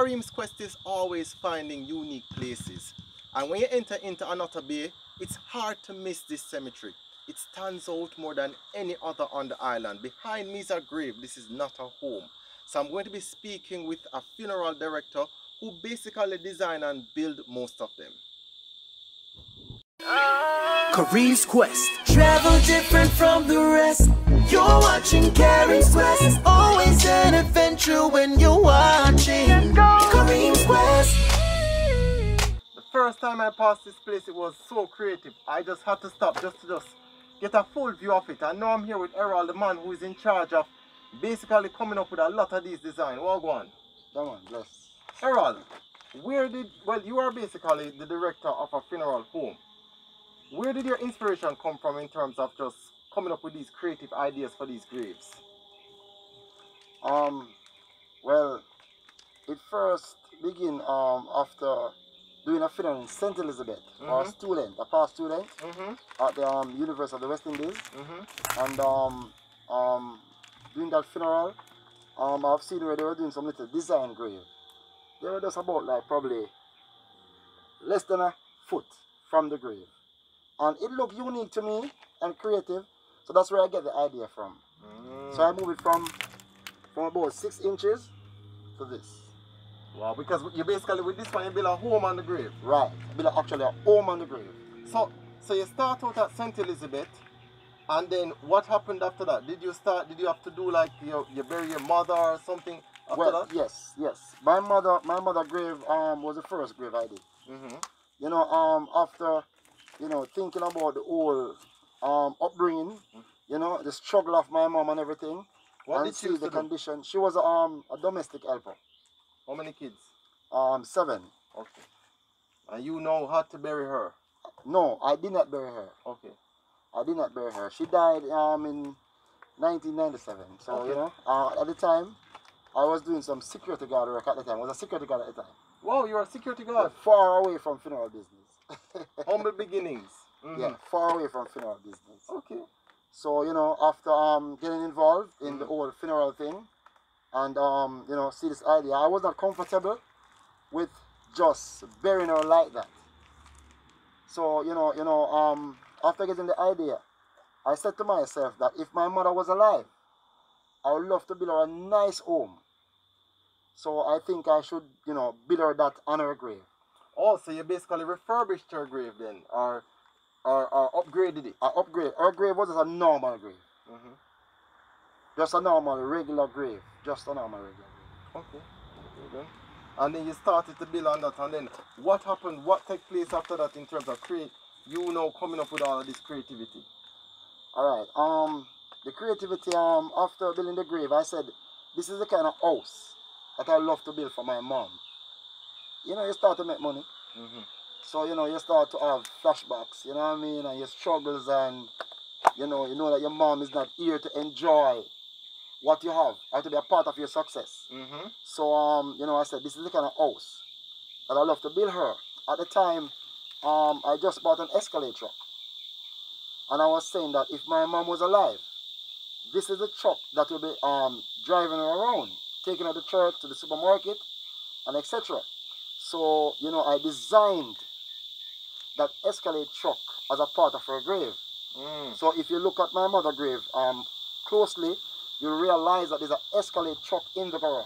Kareem's quest is always finding unique places. And when you enter into another bay, it's hard to miss this cemetery. It stands out more than any other on the island. Behind me is a grave. This is not a home. So I'm going to be speaking with a funeral director who basically design and build most of them. Kareem's Quest. Travel different from the rest. You're watching Kareem's Quest. Always an adventure when you're watching Kareem's Quest. The first time I passed this place, it was so creative. I just had to stop just to get a full view of it. And now I'm here with Errol, the man who is in charge of basically coming up with a lot of these designs. Well, go on. Come on, bless. Errol, you are basically the director of a funeral home. Where did your inspiration come from in terms of just coming up with these creative ideas for these graves? Well, it first began after doing a funeral in St. Elizabeth, a past student at the University of the West Indies. And doing that funeral, I've seen where they were doing some little design grave. They were just about like probably less than a foot from the grave. And it looked unique to me and creative, so that's where I get the idea from. So I moved it from about 6 inches to this. Wow, because you basically, with this one, you build a home on the grave. Right, build actually a home on the grave. So you start out at St. Elizabeth, and then what happened after that? Did you have to do like, you bury your mother or something after that? Yes. My mother grave was the first grave I did. You know, after, you know, thinking about the whole upbringing, you know, the struggle of my mom and everything. What and did she see used the to do? condition. She was a domestic helper. How many kids? 7. Okay. And you know how to bury her? No, I did not bury her. Okay. I did not bury her. She died in 1997. So, okay. You know, at the time, I was doing some security guard work at the time. I was a security guard at the time. Wow, you're a security guard? Yeah, far away from funeral business. Humble beginnings. Yeah, far away from funeral business. Okay. So, you know, after getting involved in the whole funeral thing and, you know, see this idea, I was not comfortable with just burying her like that. So, you know, after getting the idea, I said to myself that if my mother was alive, I would love to build her a nice home. So I think I should, you know, build her that on her grave. Oh, so you basically refurbished her grave then, or upgraded it? I upgraded. Her grave was just a normal grave. Just a normal, regular grave. Just a normal, regular grave. Okay then. And then you started to build on that, and then what happened? What took place after that in terms of you know, coming up with all of this creativity? Alright, the creativity, after building the grave, I said, this is the kind of house that I love to build for my mom. You know, you start to make money. So, you know, you start to have flashbacks, you know what I mean, and your struggles, and, you know that your mom is not here to enjoy what you have, or to be a part of your success. So, you know, I said, this is the kind of house that I love to build her. At the time, I just bought an Escalade truck. And I was saying that if my mom was alive, this is the truck that will be driving her around, taking her to church, to the supermarket, and etc. So, you know, I designed that Escalade truck as a part of her grave. So if you look at my mother's grave closely, you'll realize that there's an Escalade truck in the garage.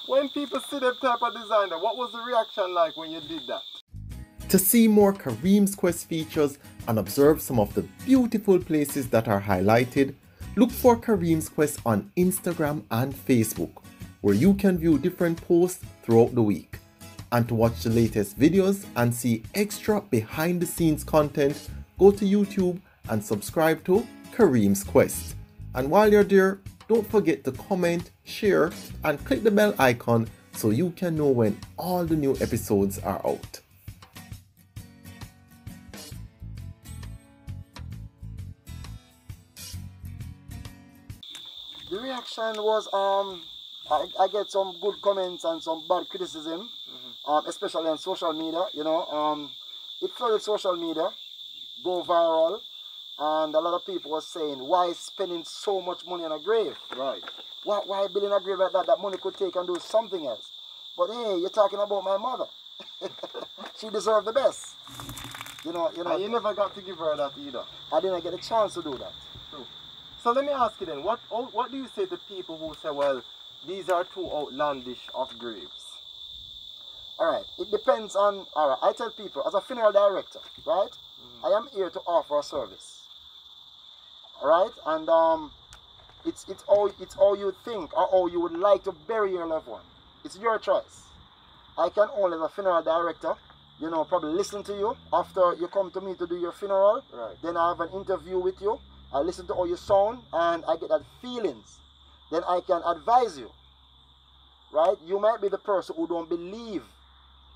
When people see that type of designer, what was the reaction like when you did that? To see more Kareem's Quest features and observe some of the beautiful places that are highlighted, look for Kareem's Quest on Instagram and Facebook, where you can view different posts throughout the week. And to watch the latest videos and see extra behind the scenes content, go to YouTube and subscribe to Kareem's Quest. And while you're there, don't forget to comment, share, and click the bell icon so you can know when all the new episodes are out. The reaction was, I get some good comments and some bad criticism, especially on social media, you know. It flooded social media, go viral, And a lot of people were saying, why spending so much money on a grave? Right. Why building a grave like that? That money could take and do something else. But hey, you're talking about my mother. She deserved the best. You know. And you never got to give her that either. I didn't get a chance to do that. True. So let me ask you then, what do you say to people who say, well, these are too outlandish of graves? Alright, it depends on, alright, I tell people, as a funeral director, right, I am here to offer a service. Alright, and it's all you think or how you would like to bury your loved one. It's your choice. I can only, as a funeral director, you know, probably listen to you after you come to me to do your funeral. Right. Then I have an interview with you. I listen to how you sound and I get that feelings. Then I can advise you. Right? You might be the person who don't believe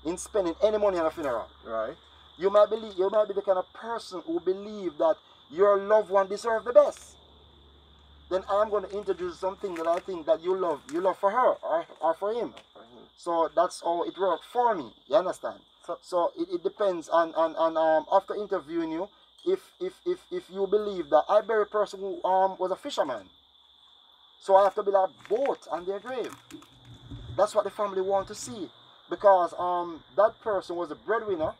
in spending any money on a funeral. Right. You might be the kind of person who believe that your loved one deserves the best. Then I'm going to introduce something that I think that you love for her or for him. So that's how it worked for me. You understand? So it depends on after interviewing you, if you believe that I bury a person who was a fisherman, so I have to build a boat on their grave. That's what the family want to see, because that person was a breadwinner,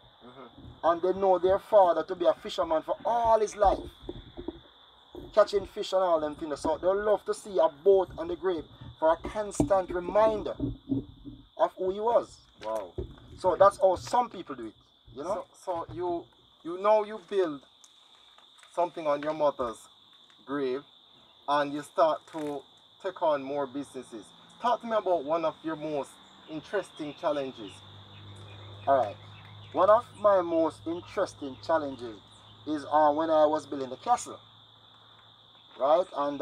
and they know their father to be a fisherman for all his life, catching fish and all them things. So they love to see a boat on the grave for a constant reminder of who he was. Wow. So that's how some people do it, you know. So you know you build something on your mother's grave, and you start to take on more businesses. Talk to me about one of your most interesting challenges. All right. One of my most interesting challenges is when I was building the castle. Right, and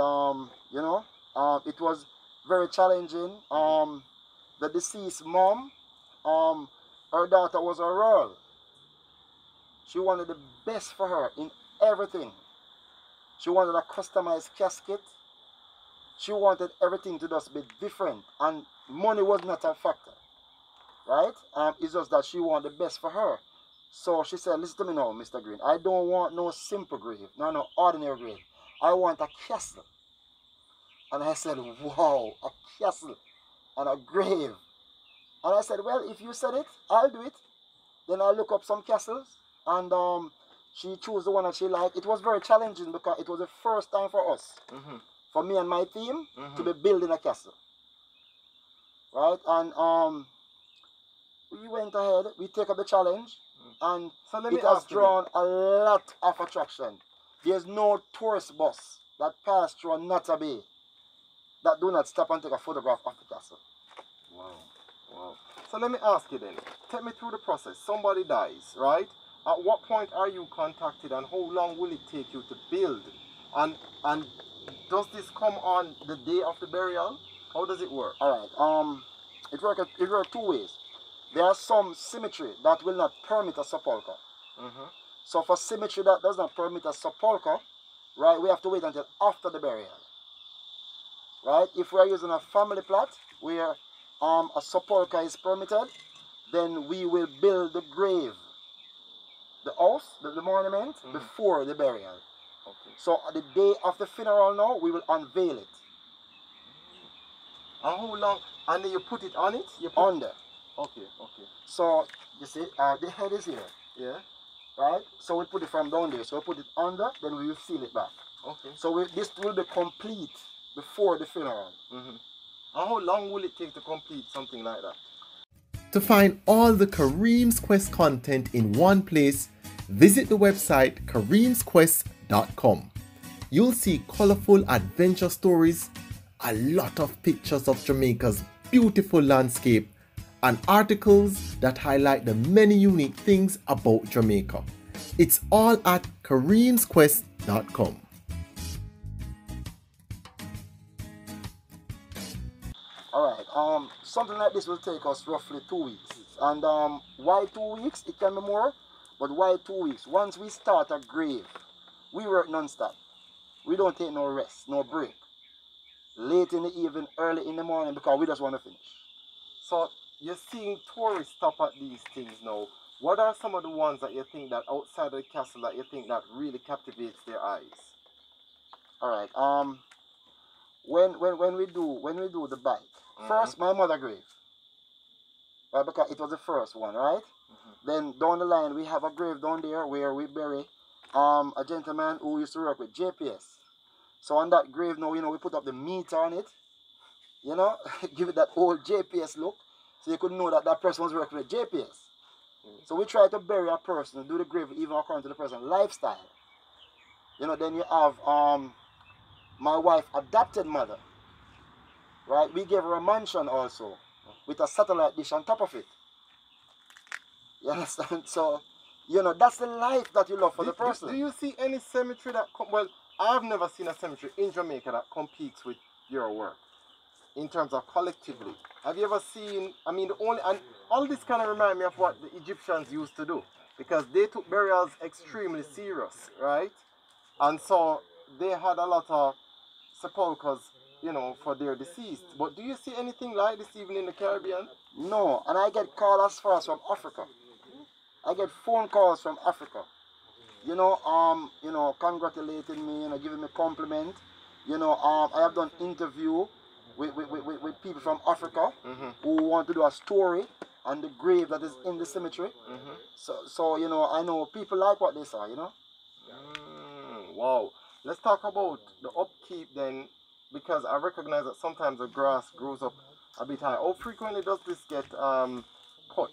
you know, it was very challenging. The deceased mom, her daughter was a royal. She wanted the best for her in everything. She wanted a customized casket. She wanted everything to just be different, and money was not a factor. Right? It's just that she wanted the best for her. So she said, listen to me now, Mr. Green. I don't want no simple grave, no ordinary grave. I want a castle. And I said, wow, a castle and a grave. And I said, well, if you said it, I'll do it. Then I look up some castles, and she chose the one that she liked. It was very challenging because it was the first time for us, for me and my team, to be building a castle. Right? And we went ahead, we take up the challenge, and So it has drawn a lot of attraction. There's no tourist bus that pass through Nata Bay that do not stop and take a photograph of the castle. Wow, wow. So let me ask you then, take me through the process. Somebody dies, right? At what point are you contacted, and how long will it take you to build? And does this come on the day of the burial? How does it work? Alright, it works two ways. There are some cemetery that will not permit a sepulchre. So for cemetery that does not permit a sepulchre, right, we have to wait until after the burial. Right? If we are using a family plot where a sepulchre is permitted, then we will build the grave, the house, the monument, before the burial. Okay. So the day of the funeral now, we will unveil it. And how long? And then you put it on it? Under. Okay, okay. So you see, the head is here. Yeah. Right? So we put it from down there. So we put it under, then we will seal it back. Okay. So this will be complete before the funeral. And how long will it take to complete something like that? To find all the Kareem's Quest content in one place, visit the website kareemsquest.com. You'll see colorful adventure stories, a lot of pictures of Jamaica's beautiful landscape, and articles that highlight the many unique things about Jamaica. It's all at kareemsquest.com. Alright, something like this will take us roughly 2 weeks. And why 2 weeks? It can be more, but why 2 weeks? Once we start a grave, we work non-stop. We don't take no rest, no break. Late in the evening, early in the morning, because we just want to finish. So you're seeing tourists stop at these things now what are some of the ones that you think that outside of the castle that you think that really captivates their eyes? All right. When we do the bike, first my mother grave, right? Because it was the first one, right? Then down the line we have a grave down there where we bury a gentleman who used to work with JPS. So on that grave now, we put up the meter on it, give it that old JPS look, so you could know that that person was working with JPS. So we try to bury a person, do the grave even according to the person's lifestyle. Then you have my wife adopted mother, right? We gave her a mansion also, with a satellite dish on top of it. You understand? So, that's the life that you love for the person. Do you see any cemetery that, well, I've never seen a cemetery in Jamaica that competes with your work in terms of collectively. Have you ever seen, and all this kind of remind me of what the Egyptians used to do, because they took burials extremely serious, right? And so they had a lot of sepulchres, for their deceased. But do you see anything like this even in the Caribbean? No, and I get calls as far as from Africa. I get phone calls from Africa. Congratulating me, giving me compliment. I have done interview with people from Africa who want to do a story on the grave that is in the cemetery. So I know people like what they saw, Wow. Let's talk about the upkeep then, because I recognize that sometimes the grass grows up a bit high. How frequently does this get cut?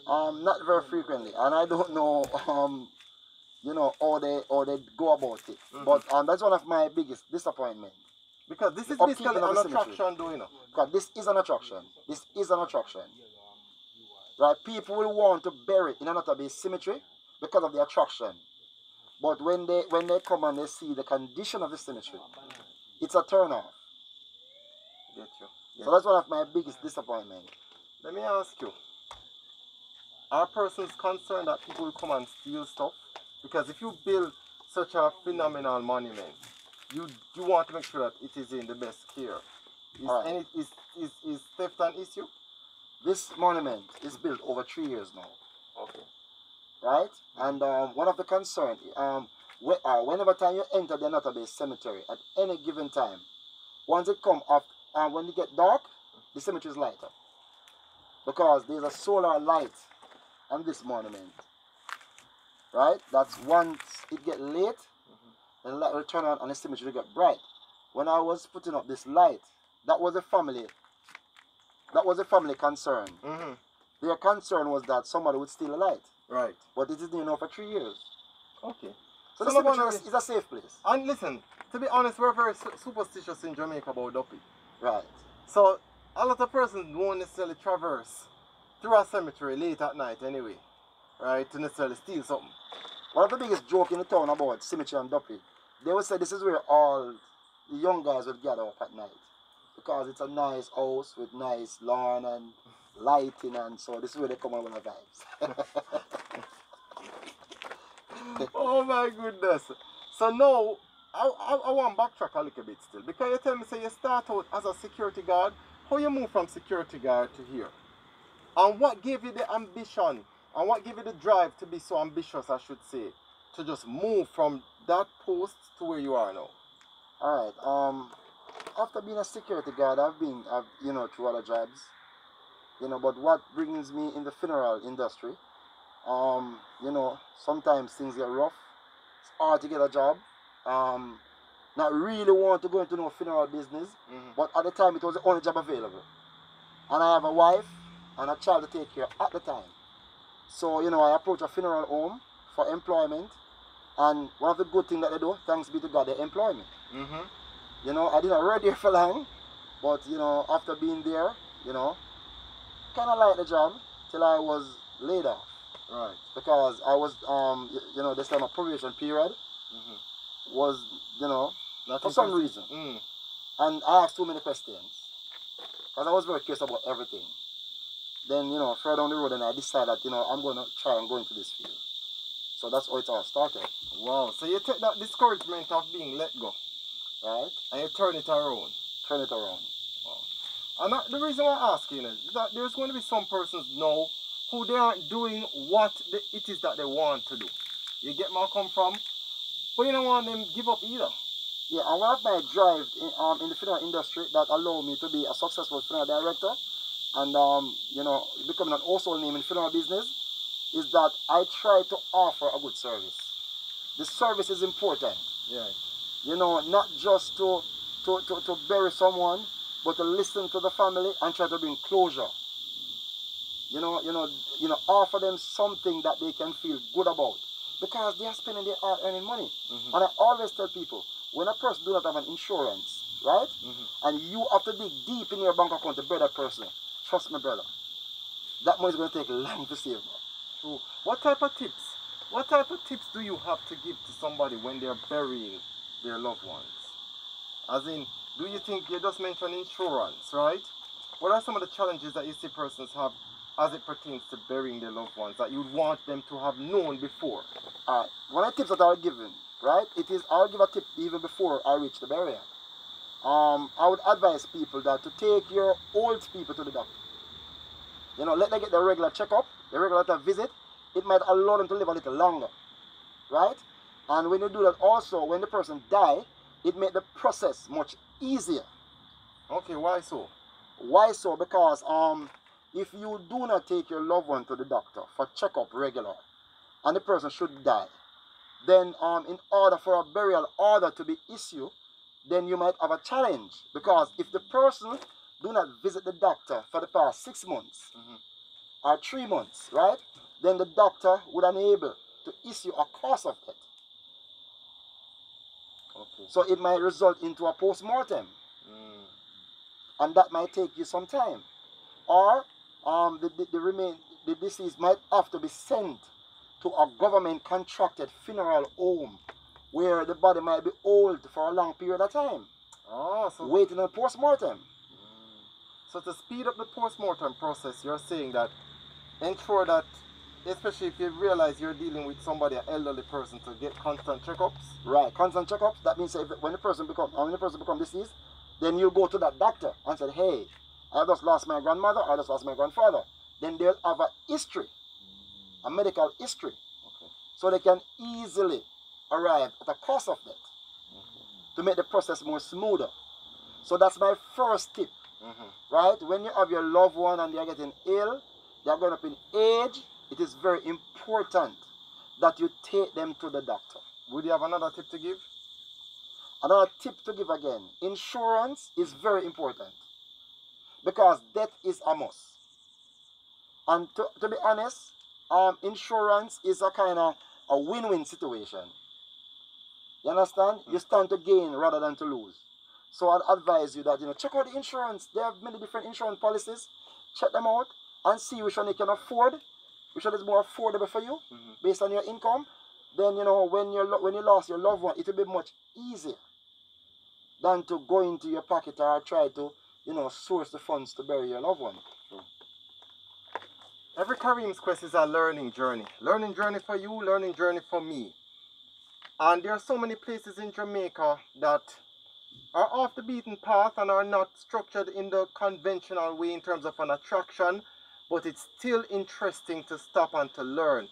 Not very frequently, and I don't know how they go about it. But that's one of my biggest disappointments. Because this is basically an attraction, Because this is an attraction. This is an attraction. Right? People will want to bury in another base cemetery because of the attraction. But when they come and they see the condition of the cemetery, it's a turn off. Get you. Yes. So that's one of my biggest disappointments. Let me ask you, are persons concerned that people will come and steal stuff? Because if you build such a phenomenal monument, you want to make sure that it is in the best care. Is theft an issue? This monument is built over 3 years now. Okay. Right? And one of the concerns, whenever time you enter the Another Base cemetery at any given time, once it comes up, when it get dark, the cemetery is lighter. Because there's a solar light on this monument. Right? That's once it get late, the light will turn on and the cemetery will get bright. When I was putting up this light, that was a family concern. Their concern was that somebody would steal a light. Right. But it isn't for 3 years. Okay. So the cemetery is a safe place. And listen, to be honest, we're very superstitious in Jamaica about Duppy. Right. So a lot of persons won't necessarily traverse through a cemetery late at night anyway, right, to necessarily steal something. One of the biggest jokes in the town about cemetery and Duppy, they would say this is where all the young guys would gather up at night. Because it's a nice house with nice lawn and lighting, and so this is where they come on with the vibes. Oh my goodness. So now, I want to backtrack a little bit still. Because you tell me, so you start out as a security guard. How you move from security guard to here? And what gave you the ambition? And what gave you the drive to be so ambitious, I should say, to just move from that post to where you are now? Alright, after being a security guard, I've through other jobs. But what brings me in the funeral industry, sometimes things get rough. It's hard to get a job. Not really want to go into no funeral business, but at the time it was the only job available. And I have a wife and a child to take care of at the time. So, I approach a funeral home for employment, and one of the good things that they do, thanks be to God, they employ me. I didn't work there for long, but, after being there, kind of liked the job till I was laid off. Right. Because I was, this time a probation period was, for some reason. And I asked too many questions. Because I was very curious about everything. Then, further down the road, and I decided that, I'm going to try and go into this field. So that's how it all started. Wow. So you take that discouragement of being let go. Right? And you turn it around. Turn it around. Wow. And the reason why I ask you is that there's going to be some persons now who they aren't doing what it is that they want to do. You get where I come from? But you don't want them give up either. Yeah, and one of my drives in the funeral industry that allow me to be a successful funeral director and you know, becoming an household name in funeral business is that I try to offer a good service. The service is important. Yeah. You know, not just to bury someone, but to listen to the family and try to bring closure. You know, offer them something that they can feel good about. Because they are spending their hard earning money. And I always tell people, when a person do not have an insurance, right? And you have to dig deep in your bank account to bury that person, trust me, brother, that money is going to take long to save. True. What type of tips do you have to give to somebody when they're burying their loved ones? As in, do you think you just mentioned insurance, right? What are some of the challenges that you see persons have as it pertains to burying their loved ones that you'd want them to have known before? One of the tips that I'll give them, right? I'll give a tip even before I reach the burial. I would advise people that to take your old people to the doctor. You know, let them get the regular checkup, the regular visit. It might allow them to live a little longer, right? And when you do that also, when the person dies, it makes the process much easier. Okay, why so? Why so? Because if you do not take your loved one to the doctor for checkup regular, and the person should die, then in order for a burial order to be issued, then you might have a challenge. Because if the person do not visit the doctor for the past 6 months or 3 months, right, then the doctor would unable to issue a cause of death. Okay. So it might result into a post-mortem. And that might take you some time. Or the deceased might have to be sent to a government contracted funeral home where the body might be old for a long period of time. So waiting on post-mortem. So to speed up the post-mortem process, you're saying that ensure that, especially if you realize you're dealing with somebody, an elderly person, to get constant checkups? Right, constant checkups. That means when the person becomes deceased, then you go to that doctor and say, hey, I just lost my grandmother, I just lost my grandfather. Then they'll have a history, a medical history. Okay. So they can easily arrive at a cause of death to make the process more smoother. So that's my first tip. Right? When you have your loved one and they are getting ill, they are going up in age, it is very important that you take them to the doctor. Would you have another tip to give? Another tip to give again. Insurance is very important because death is a must. And to be honest, insurance is a kind of a win-win situation. You understand? You stand to gain rather than to lose. So I'd advise you that, check out the insurance. They have many different insurance policies. Check them out and see which one you can afford, which one is more affordable for you based on your income. Then, when you lost your loved one, it will be much easier than to go into your pocket or try to, source the funds to bury your loved one. Every Kareem's Quest is a learning journey. Learning journey for you, learning journey for me. And there are so many places in Jamaica that are off the beaten path and are not structured in the conventional way in terms of an attraction, but it's still interesting to stop and to learn.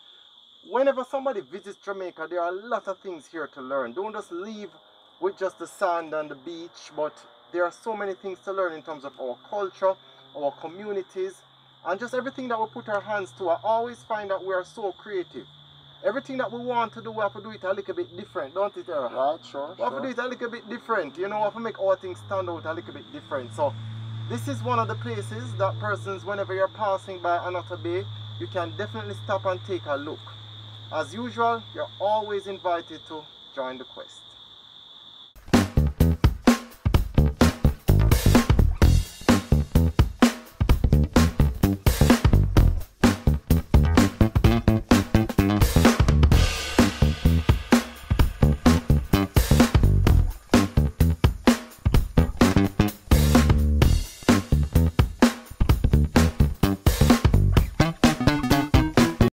Whenever somebody visits Jamaica, there are a lot of things here to learn. Don't just leave with just the sand and the beach, but there are so many things to learn in terms of our culture, our communities, and just everything that we put our hands to. I always find that we are so creative. Everything that we want to do, we have to do it a little bit different, don't it, Era? Right, sure. We have to do it a little bit different, we have to make our things stand out a little bit different. So this is one of the places that persons, whenever you're passing by Anota Bay, you can definitely stop and take a look. As usual, you're always invited to join the quest.